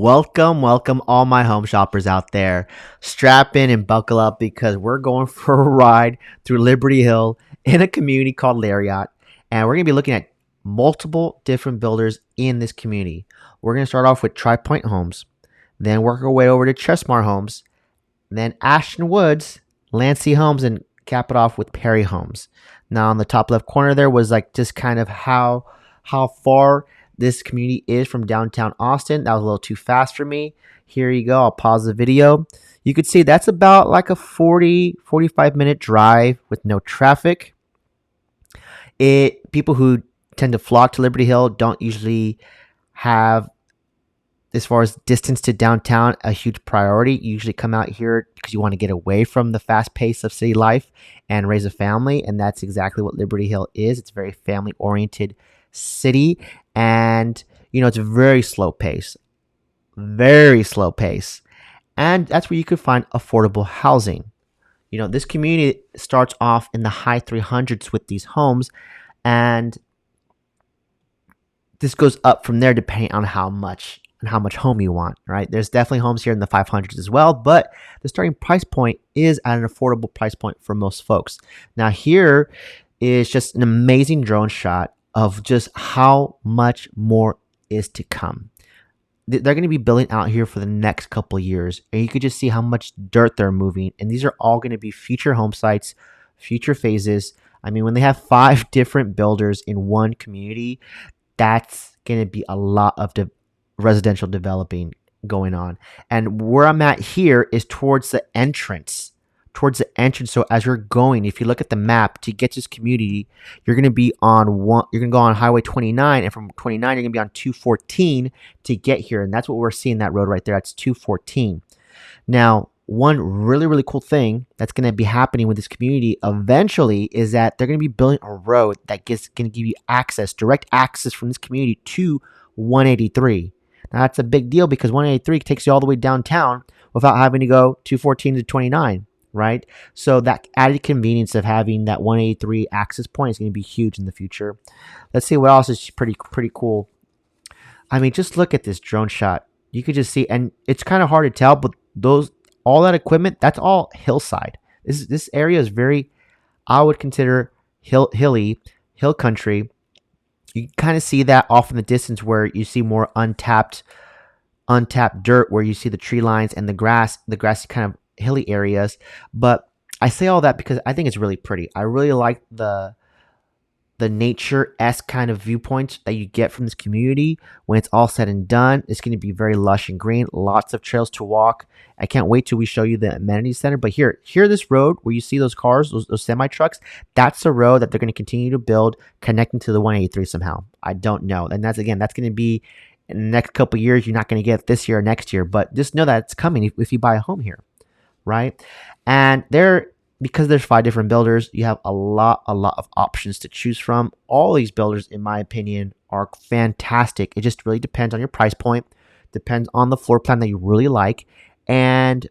Welcome, all my home shoppers out there. Strap in and buckle up because we're going for a ride through Liberty Hill in a community called Lariat. And we're going to be looking at multiple different builders in this community. We're going to start off with Tri Pointe Homes, then work our way over to Chesmar Homes, then Ashton Woods, Landsea Homes, and cap it off with Perry Homes. Now, on the top left corner there was like just kind of how far this community is from downtown Austin. That was a little too fast for me. Here you go. I'll pause the video. You could see that's about like a 45-minute drive with no traffic. People who tend to flock to Liberty Hill don't usually have, as far as distance to downtown, a huge priority. You usually come out here because you want to get away from the fast pace of city life and raise a family. And that's exactly what Liberty Hill is. It's a very family-oriented city. And, it's a very slow pace. Very slow pace. And that's where you could find affordable housing. This community starts off in the high 300s with these homes. And this goes up from there depending on how much home you want, right? There's definitely homes here in the 500s as well, but the starting price point is at an affordable price point for most folks. Now here is just an amazing drone shot of just how much more is to come. They're going to be building out here for the next couple of years, and you could just see how much dirt they're moving, and these are all going to be future home sites, future phases. I mean, when they have 5 different builders in one community, that's going to be a lot of residential developing going on. And where I'm at here is towards the entrance. So as you're going, if you look at the map to get to this community, you're going to be you're going to go on Highway 29, and from 29 you're going to be on 214 to get here. And that's what we're seeing, that road right there. That's 214. Now, one really, really cool thing that's going to be happening with this community eventually is that they're going to be building a road that going to give you direct access from this community to 183. Now, that's a big deal because 183 takes you all the way downtown without having to go 214 to 29. Right? So that added convenience of having that 183 access point is going to be huge in the future. Let's see what else is pretty cool. I mean, just look at this drone shot. You could just see, and it's kind of hard to tell, but all that equipment, that's all hillside. This area is very, I would consider hill country. You kind of see that off in the distance where you see more untapped dirt, where you see the tree lines and the grass is kind of hilly areas. But I say all that because I think it's really pretty. I really like the nature-esque kind of viewpoints that you get from this community. When it's all said and done, it's going to be very lush and green, lots of trails to walk. I can't wait till we show you the amenity center. But here this road where you see those cars, those semi trucks, that's the road that they're going to continue to build, connecting to the 183 somehow. I don't know. And that's going to be in the next couple of years. You're not going to get it this year or next year, but just know that it's coming if you buy a home here. Right? And because there's 5 different builders, you have a lot of options to choose from. All these builders, in my opinion, are fantastic. It just really depends on your price point, depends on the floor plan that you really like, and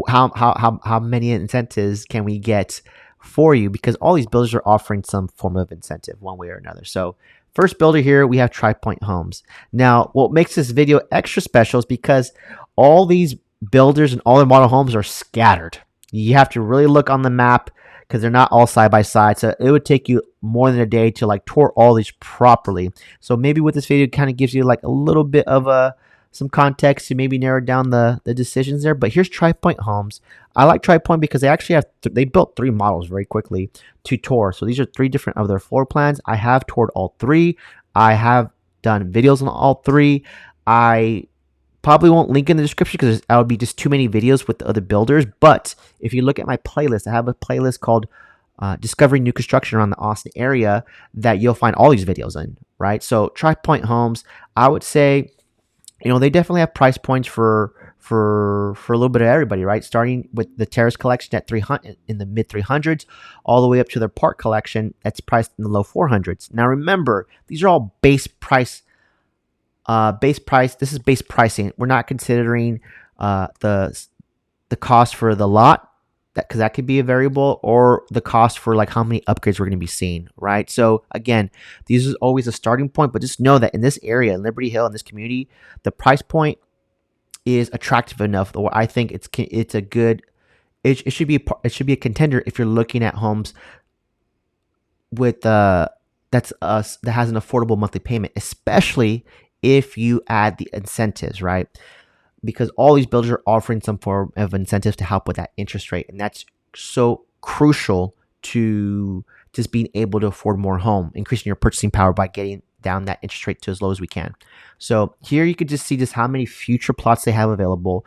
how many incentives can we get for you, because all these builders are offering some form of incentive one way or another. So first builder here, we have Tri Pointe Homes. Now, what makes this video extra special is because all these builders and all their model homes are scattered. You have to really look on the map because they're not all side by side. So it would take you more than a day to tour all these properly. So maybe with this video, it kind of gives you a little bit of some context to maybe narrow down the decisions there. But here's Tri Pointe Homes. I like Tri Pointe because they actually they built 3 models very quickly to tour. So these are 3 different of their floor plans. I have toured all 3. I have done videos on all 3. I probably won't link in the description because that would be just too many videos with the other builders. But if you look at my playlist, I have a playlist called Discovering New Construction around the Austin area that you'll find all these videos in, right? So Tri Pointe Homes, I would say, they definitely have price points for a little bit of everybody, right? Starting with the Terrace collection at 300 in the mid 300s, all the way up to their Park collection that's priced in the low 400s. Now remember, these are all base price. This is base pricing. We're not considering the cost for the lot, because that could be a variable, or the cost for how many upgrades we're going to be seeing, right? So again, these is always a starting point, but just know that in this area, in Liberty Hill, in this community, the price point is attractive enough. Or I think it's a good. It should be it should be a contender if you're looking at homes with that's us that has an affordable monthly payment, especially if you add the incentives, right? Because all these builders are offering some form of incentives to help with that interest rate, and that's so crucial to just being able to afford more home, increasing your purchasing power by getting down that interest rate to as low as we can. So here you could just see just how many future plots they have available.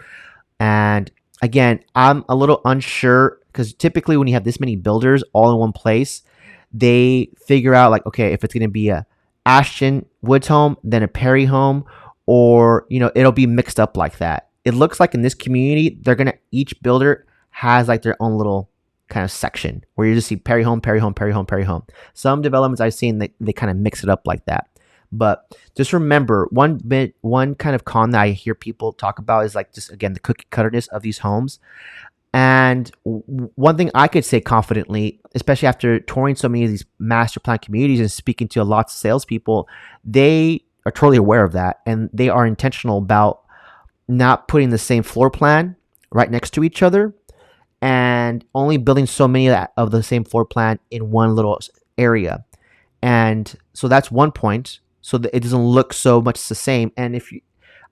And again, I'm a little unsure because typically when you have this many builders all in one place, they figure out like, okay, if it's going to be a Ashton Woods home, then a Perry home, or it'll be mixed up like that. It looks like in this community, each builder has like their own little kind of section where you just see Perry home, Perry home, Perry home, Perry home. Some developments I've seen they kind of mix it up like that. But just remember, one kind of con that I hear people talk about is like just again the cookie cutterness of these homes. And one thing I could say confidently, especially after touring so many of these master plan communities and speaking to lots of salespeople, they are totally aware of that, and they are intentional about not putting the same floor plan right next to each other, and only building so many of the same floor plan in one little area. And so that's one point, so that it doesn't look so much the same. And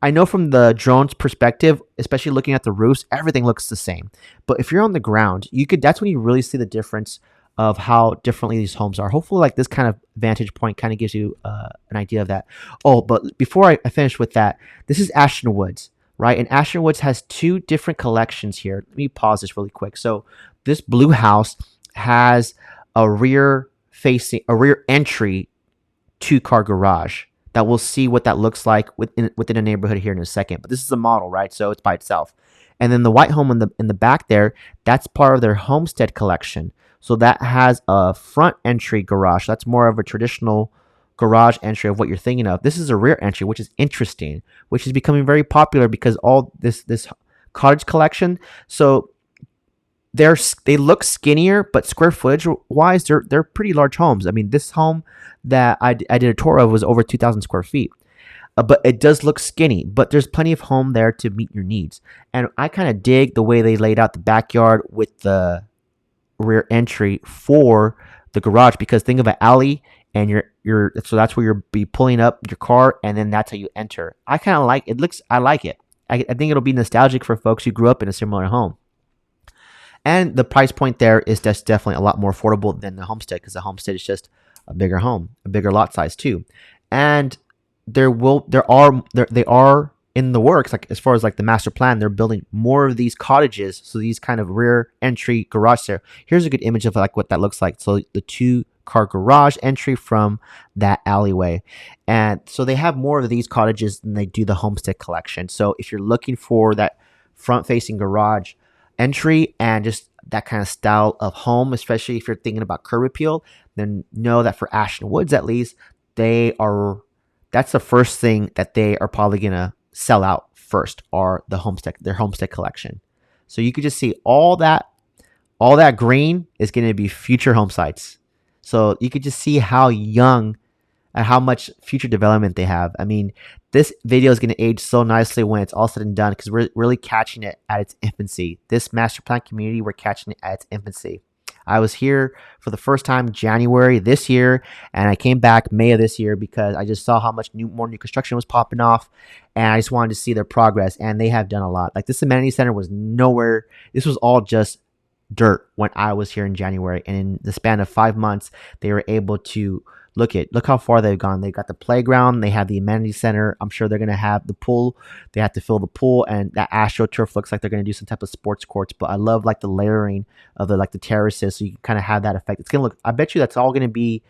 I know from the drone's perspective, especially looking at the roofs, everything looks the same. But if you're on the ground, that's when you really see the difference of how differently these homes are. Hopefully, like this kind of vantage point kind of gives you an idea of that. Oh, but before I finish with that, this is Ashton Woods, right? And Ashton Woods has two different collections here. Let me pause this really quick. So this blue house has a rear entry 2-car garage that we'll see what that looks like within a neighborhood here in a second. But this is a model, right? So it's by itself. And then the white home in the back there, that's part of their homestead collection. So that has a front entry garage. That's more of a traditional garage entry of what you're thinking of. This is a rear entry, which is interesting, which is becoming very popular because all this cottage collection. So they look skinnier, but square footage wise, they're pretty large homes. I mean, this home that I did a tour of was over 2,000 square feet. But it does look skinny, but there's plenty of home there to meet your needs. And I kind of dig the way they laid out the backyard with the rear entry for the garage, because think of an alley and so that's where you'll be pulling up your car, and then that's how you enter. I kind of like it. I like it. I think it'll be nostalgic for folks who grew up in a similar home. And the price point there is just definitely a lot more affordable than the homestead, because the homestead is just a bigger home, a bigger lot size too. And they are in the works, like as far as like the master plan, they're building more of these cottages. So these kind of rear entry garage there. Here's a good image of like what that looks like. So the 2-car garage entry from that alleyway. And so they have more of these cottages than they do the homestead collection. So if you're looking for that front facing garage entry and just that kind of style of home, especially if you're thinking about curb appeal, then know that for Ashton Woods, at least, that's the first thing that they are probably going to sell out first, are their homestead collection. So you could just see all that green is going to be future home sites. So you could just see how young and how much future development they have. I mean, this video is going to age so nicely when it's all said and done, because we're really catching it at its infancy. This master plan community, we're catching it at its infancy. I was here for the first time January this year, and I came back May of this year because I just saw how much more new construction was popping off, and I just wanted to see their progress, and they have done a lot. Like this amenity center was nowhere. This was all just dirt when I was here in January, and in the span of 5 months, they were able to look how far they've gone. They got the playground, they have the amenity center. I'm sure they're going to have the pool. They have to fill the pool, and that AstroTurf looks like they're going to do some type of sports courts. But I love like the layering of the terraces, so you can kind of have that effect. It's going to look, I bet you that's all going to be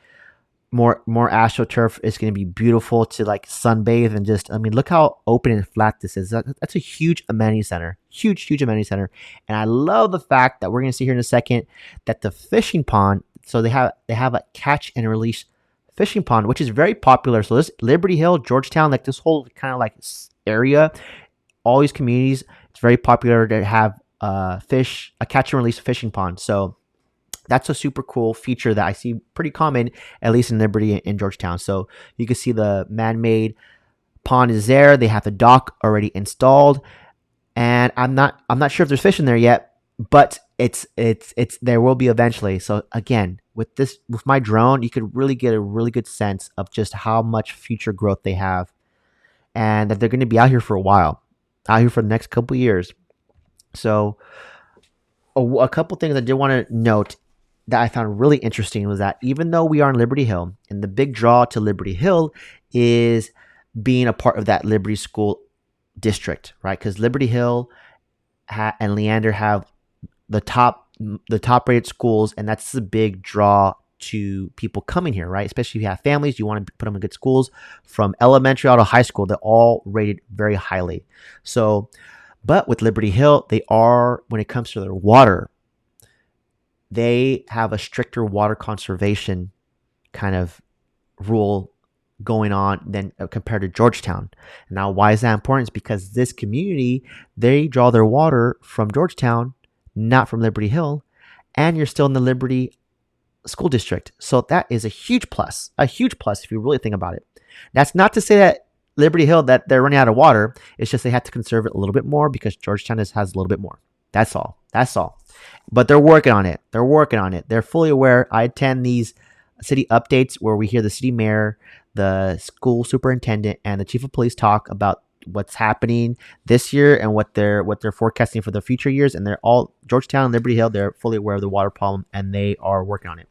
more AstroTurf. It's going to be beautiful to like sunbathe, and just, I mean, look how open and flat this is. That's a huge amenity center, huge amenity center. And I love the fact that we're going to see here in a second that the fishing pond, so they have a catch and release fishing pond, which is very popular. So this Liberty Hill, Georgetown, like this whole kind of like area, all these communities, it's very popular to have a catch and release fishing pond. So that's a super cool feature that I see pretty common, at least in Liberty and Georgetown. So you can see the man-made pond is there. They have the dock already installed. and I'm not sure if there's fish in there yet, but it's there will be eventually. So again, with my drone, you could really get a really good sense of just how much future growth they have, and that they're going to be out here for a while, out here for the next couple of years. So a couple things I did want to note that I found really interesting was that even though we are in Liberty Hill, and the big draw to Liberty Hill is being a part of that Liberty School district, right? Because Liberty Hill and Leander have the top rated schools, and that's a big draw to people coming here, right? Especially if you have families, you want to put them in good schools from elementary out to high school. They're all rated very highly. So, but with Liberty Hill, they are, when it comes to their water, they have a stricter water conservation kind of rule going on than compared to Georgetown. Now, why is that important? It's because this community, they draw their water from Georgetown, not from Liberty Hill, and you're still in the Liberty School District. So that is a huge plus if you really think about it. That's not to say that Liberty Hill, that they're running out of water. It's just they have to conserve it a little bit more because Georgetown has a little bit more. That's all. But they're working on it. They're fully aware. I attend these city updates where we hear the city mayor, the school superintendent, and the chief of police talk about what's happening this year and what they're forecasting for the future years. And they're all, Georgetown and Liberty Hill, they're fully aware of the water problem and they are working on it.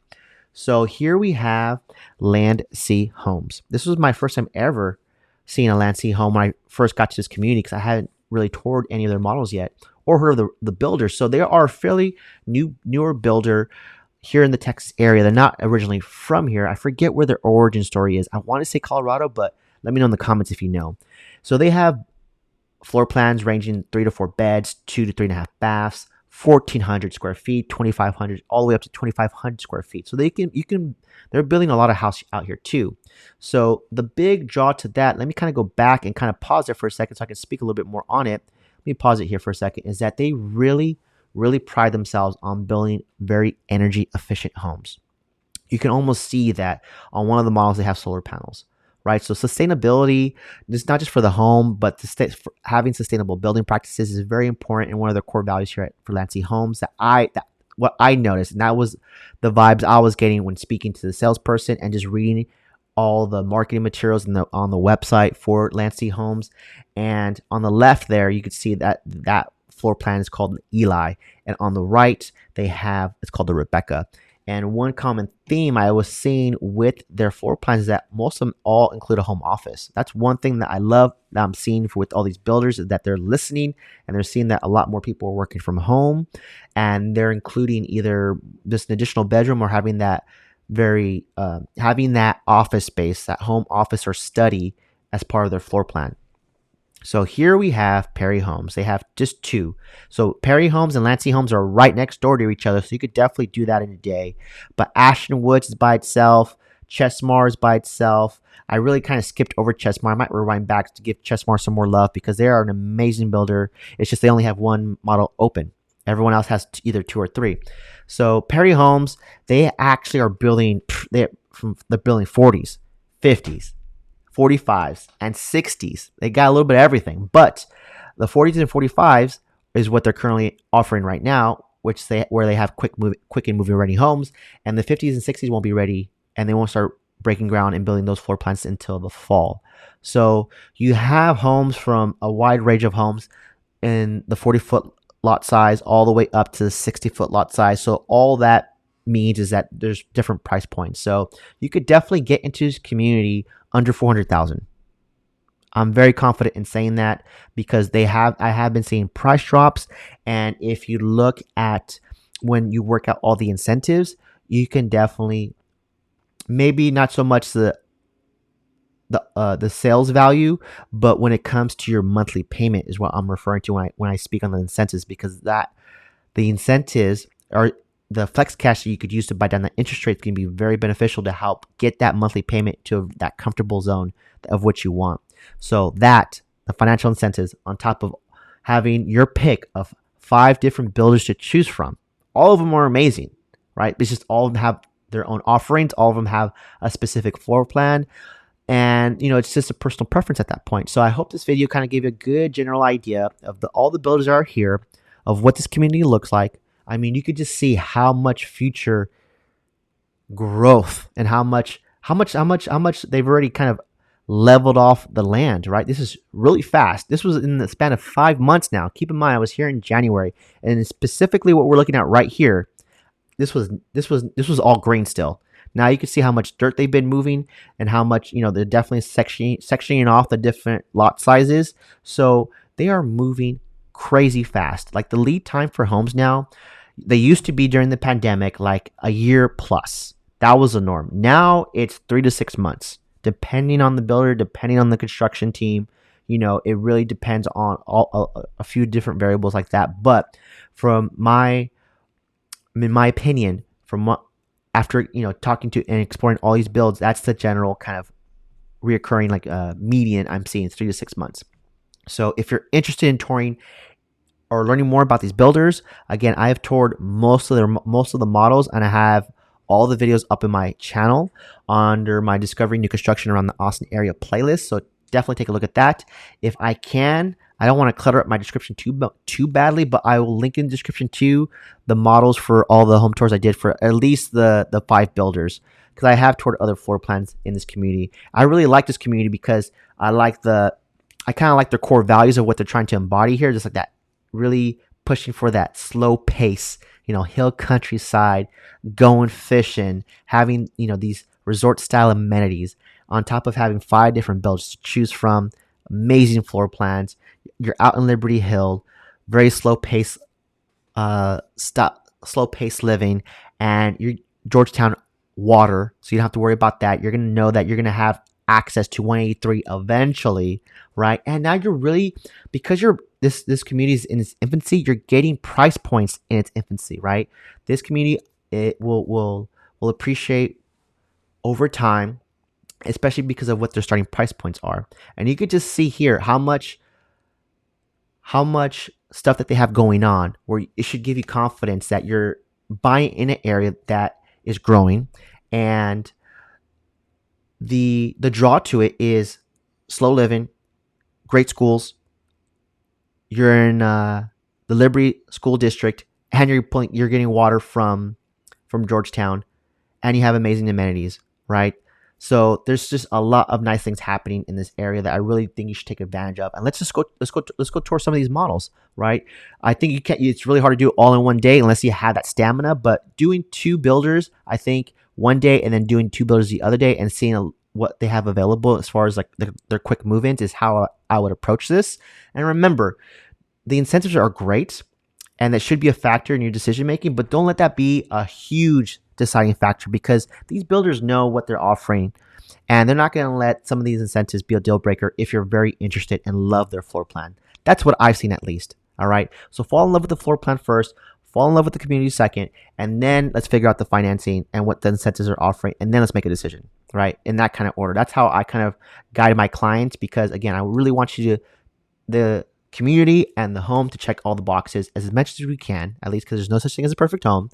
So here we have Landsea homes. This was my first time ever seeing a Landsea home when I first got to this community, because I hadn't really toured any of their models yet or heard of the builders. So they are a fairly newer builder here in the Texas area. They're not originally from here. I forget where their origin story is. I want to say Colorado, but let me know in the comments if you know. So they have floor plans ranging 3 to 4 beds, 2 to 3.5 baths, 1,400 square feet, 2,500, all the way up to 2,500 square feet. So they're building a lot of house out here too. So the big draw to that, let me kind of go back and kind of pause there for a second so I can speak a little bit more on it. Let me pause it here for a second, is that they really pride themselves on building very energy efficient homes. You can almost see that on one of the models, they have solar panels, right? So sustainability, it's not just for the home, but having sustainable building practices is very important, and one of the core values here for Landsea Homes what I noticed, and that was the vibes I was getting when speaking to the salesperson and just reading all the marketing materials on the website for Landsea Homes. And on the left there, you could see that floor plan is called an Eli, and on the right it's called the Rebecca. And one common theme I was seeing with their floor plans is that most of them all include a home office. That's one thing that I love that I'm seeing with all these builders, is that they're listening and they're seeing that a lot more people are working from home, and they're including either just an additional bedroom or having that having that office space, that home office or study as part of their floor plan. So here we have Perry Homes. They have just 2. So Perry Homes and Landsea Homes are right next door to each other, so you could definitely do that in a day. But Ashton Woods is by itself. Chesmar is by itself. I really kind of skipped over Chesmar. I might rewind back to give Chesmar some more love because they are an amazing builder. It's just they only have one model open. Everyone else has either 2 or 3. So Perry Homes, they actually are building, they're building 40s, 50s, 45s, and 60s. They got a little bit of everything, but the 40s and 45s is what they're currently offering right now, where they have quick and moving ready homes, and the 50s and 60s won't be ready, and they won't start breaking ground and building those floor plans until the fall. So you have homes from a wide range of homes in the 40-foot lot size all the way up to the 60-foot lot size. So all that means is that there's different price points. So you could definitely get into this community under 400,000. I'm very confident in saying that because I have been seeing price drops, and if you look at when you work out all the incentives, you can definitely, maybe not so much the sales value, but when it comes to your monthly payment is what I'm referring to when I speak on the incentives, because the incentives are the flex cash that you could use to buy down the interest rate can be very beneficial to help get that monthly payment to that comfortable zone of what you want. So the financial incentives on top of having your pick of 5 different builders to choose from, all of them are amazing, right? It's just all of them have their own offerings. All of them have a specific floor plan. And it's just a personal preference at that point. So I hope this video kind of gave you a good general idea of all the builders are here, of what this community looks like. I mean, you could just see how much future growth and how much they've already kind of leveled off the land, right? This is really fast. This was in the span of 5 months now. Keep in mind, I was here in January, and specifically what we're looking at right here, this was all green still. Now you can see how much dirt they've been moving and how much, they're definitely sectioning off the different lot sizes. So they are moving crazy fast. Like the lead time for homes now, they used to be during the pandemic like a year plus. That was the norm. Now it's 3 to 6 months, depending on the builder, depending on the construction team. It really depends on a few different variables like that. But in my opinion, after talking to and exploring all these builds, that's the general kind of reoccurring like median I'm seeing, 3 to 6 months. So if you're interested in touring or learning more about these builders, again, I have toured most of the models, and I have all the videos up in my channel under my Discovering New Construction Around the Austin Area playlist. So definitely take a look at that. If I can, I don't want to clutter up my description too badly, but I will link in the description to the models for all the home tours I did for at least the 5 builders, because I have toured other floor plans in this community. I really like this community because I kind of like their core values of what they're trying to embody here, just like that, really pushing for that slow pace, hill countryside, going fishing, having, these resort style amenities on top of having 5 different builds to choose from, amazing floor plans. You're out in Liberty Hill, very slow pace, slow pace living, and you're Georgetown water, so you don't have to worry about that. You're going to know that you're going to have access to 183 eventually, right? And now you're really, because this community is in its infancy, you're getting price points in its infancy, right? This community, it will appreciate over time, especially because of what their starting price points are. And you could just see here how much stuff that they have going on, where it should give you confidence that you're buying in an area that is growing. And the draw to it is slow living, great schools. You're in the Liberty School District, and you're getting water from Georgetown, and you have amazing amenities, right? So there's just a lot of nice things happening in this area that I really think you should take advantage of. And let's go tour some of these models, right? I think you can't. It's really hard to do it all in one day unless you have that stamina. But doing 2 builders, I think, one day and then doing 2 builders the other day and seeing what they have available as far as like their quick move-ins is how I would approach this. And remember, the incentives are great, and that should be a factor in your decision making. But don't let that be a huge deciding factor, because these builders know what they're offering, and they're not going to let some of these incentives be a deal breaker if you're very interested and love their floor plan. That's what I've seen, at least. All right, so fall in love with the floor plan first, fall in love with the community second, and then let's figure out the financing and what the incentives are offering, and then let's make a decision, right? In that kind of order. That's how I kind of guide my clients, because again, I really want you to, the community and the home, to check all the boxes as much as we can, at least, because there's no such thing as a perfect home.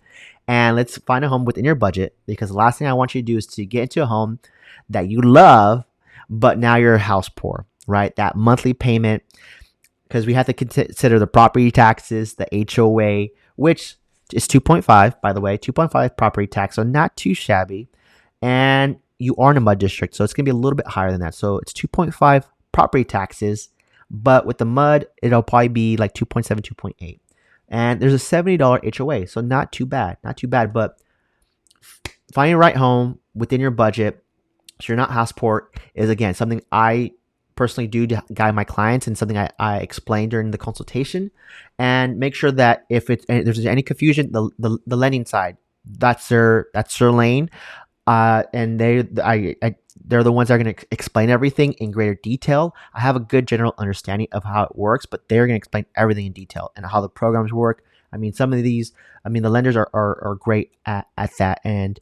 And let's find a home within your budget, because the last thing I want you to do is to get into a home that you love, but now you're house poor, right? That monthly payment, because we have to consider the property taxes, the HOA, which is 2.5, by the way, 2.5 property tax, so not too shabby. And you are in a mud district, so it's going to be a little bit higher than that. So it's 2.5 property taxes, but with the mud, it'll probably be like 2.7, 2.8. And there's a $70 HOA, so not too bad, but finding the right home within your budget, so you're not house poor, is again something I personally do to guide my clients, and something I explain during the consultation. And make sure that if there's any confusion, the lending side, that's their lane, and they're the ones that are going to explain everything in greater detail. I have a good general understanding of how it works, but they're going to explain everything in detail and how the programs work. I mean, some of these, the lenders are great at that. And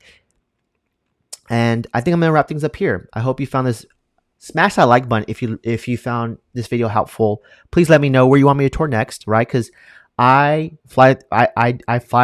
I think I'm going to wrap things up here. I hope you found this. Smash that like button if you found this video helpful. Please let me know where you want me to tour next, right? Because I fly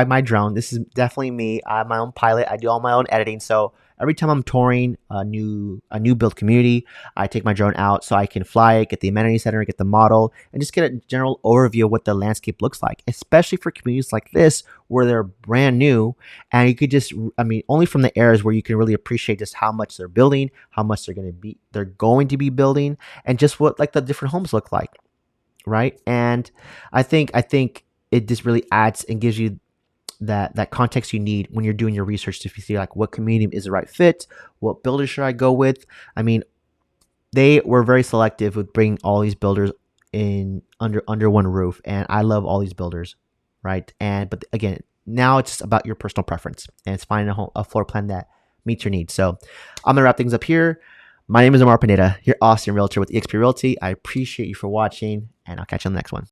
my drone. This is definitely me. I'm my own pilot. I do all my own editing. So every time I'm touring a new build community, I take my drone out so I can fly it, get the amenity center, get the model, and just get a general overview of what the landscape looks like, especially for communities like this where they're brand new. And you could just, I mean, only from the air is where you can really appreciate just how much they're building, how much they're going to be building, and just what like the different homes look like, right? And I think it just really adds and gives you that context you need when you're doing your research to see like what community is the right fit, what builder should I go with. I mean, they were very selective with bringing all these builders in under one roof, and I love all these builders, right? And but again, now it's just about your personal preference, and it's finding a floor plan that meets your needs. So I'm gonna wrap things up here. My name is Omar Pineda, your Austin realtor with eXp Realty. I appreciate you for watching, and I'll catch you on the next one.